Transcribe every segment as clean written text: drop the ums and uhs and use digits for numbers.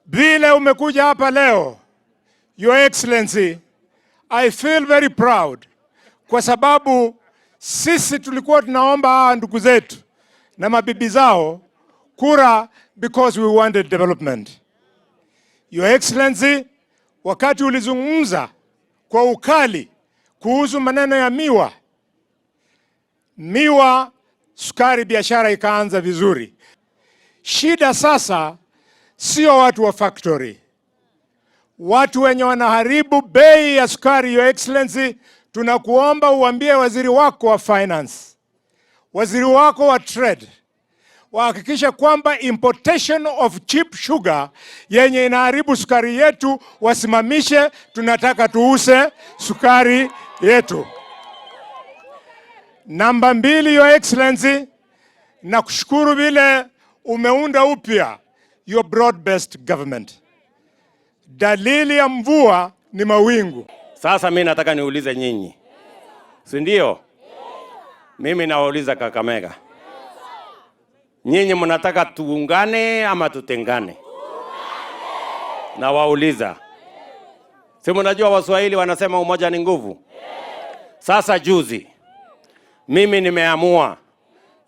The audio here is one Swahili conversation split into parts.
Vile umekuja hapa leo, Your Excellency, I feel very proud kwa sababu sisi tulikuwa tunaomba ndugu zetu na mabibi zao kura because we wanted development. Your Excellency, wakati ulizungumza kwa ukali kuhusu maneno ya miwa, sukari, biashara ikaanza vizuri. Shida sasa sio watu wa factory, watu wenye wanaharibu bei ya sukari. Your Excellency, tunakuomba uambie waziri wako wa finance, waziri wako wa trade, wahakikisha kwamba importation of cheap sugar yenye inaharibu sukari yetu wasimamishe. Tunataka tuuse sukari yetu. Namba 2, Your Excellency, na kushukuru vile umeunda upya your broad-based government. Dalili ya mvua ni mawingu. Sasa mimi nataka niulize nyinyi, si ndio? Mimi nawauliza Kakamega, nyinyi mnataka tuungane ama tutengane? Na wauliza, si mnajua Waswahili wanasema umoja ni nguvu? Sasa juzi mimi nimeamua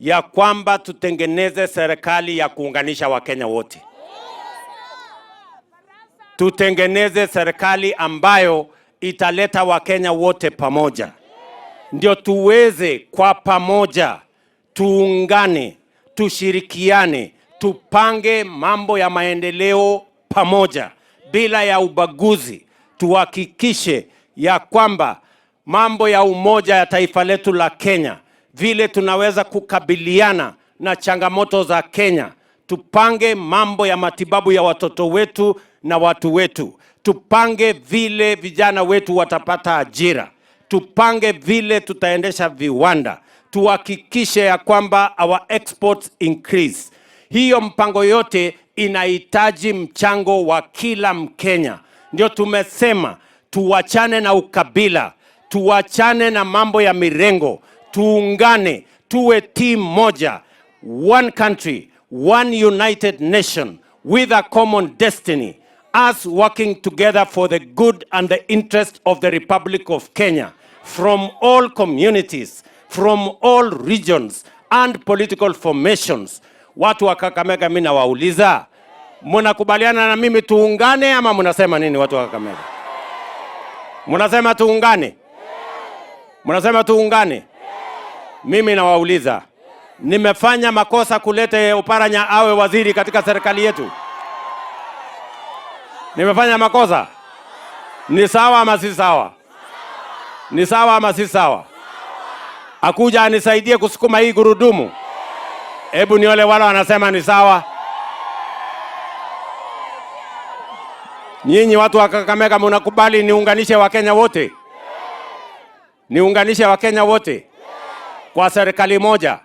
ya kwamba tutengeneze serikali ya kuunganisha Wakenya wote. Tutengeneze serikali ambayo italeta Wakenya wote pamoja. Ndio tuweze kwa pamoja tuungane, tushirikiane, tupange mambo ya maendeleo pamoja bila ya ubaguzi. Tuhakikishe ya kwamba mambo ya umoja ya taifa letu la Kenya, vile tunaweza kukabiliana na changamoto za Kenya. Tupange mambo ya matibabu ya watoto wetu na watu wetu. Tupange vile vijana wetu watapata ajira. Tupange vile tutaendesha viwanda. Tuhakikishe ya kwamba our exports increase. Hiyo mpango yote inahitaji mchango wa kila Mkenya. Ndio tumesema tuwachane na ukabila, tuwachane na mambo ya mirengo, tuungane, tuwe team moja, one country, one united nation with a common destiny, us working together for the good and the interest of the Republic of Kenya, from all communities, from all regions and political formations. Watu wa Kakamega, mimi nawauliza, mnakubaliana na mimi tuungane ama mnasema nini? Watu wa Kakamega, mnasema tuungane? Mnasema tuungane? Mimi nawauliza, nimefanya makosa kuleta Oparanya awe waziri katika serikali yetu? Nimefanya makosa? Ni sawa ama si sawa? Ni sawa ama si sawa? Akuja anisaidie kusukuma hii gurudumu. Hebu ni wale wanasema ni sawa. Nyinyi watu wa Kakamega mnakubali niunganishe Wakenya wote? Niunganishe Wakenya wote kwa serikali moja?